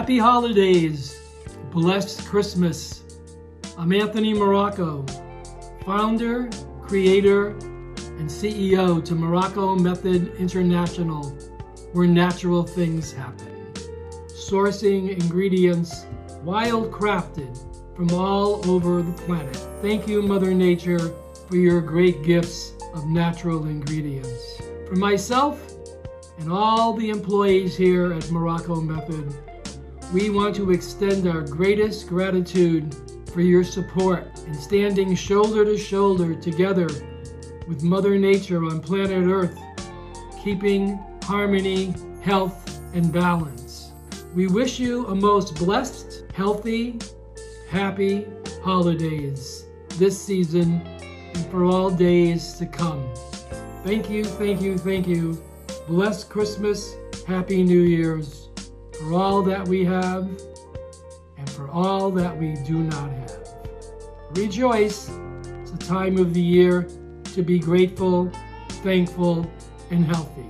Happy holidays, blessed Christmas. I'm Anthony Morrocco, founder, creator, and CEO to Morrocco Method International, where natural things happen. Sourcing ingredients wildcrafted from all over the planet. Thank you, Mother Nature, for your great gifts of natural ingredients. For myself and all the employees here at Morrocco Method, we want to extend our greatest gratitude for your support in standing shoulder to shoulder together with Mother Nature on planet Earth, keeping harmony, health, and balance. We wish you a most blessed, healthy, happy holidays this season and for all days to come. Thank you, thank you, thank you. Blessed Christmas, Happy New Year's, for all that we have and for all that we do not have. Rejoice. It's a time of the year to be grateful, thankful, and healthy.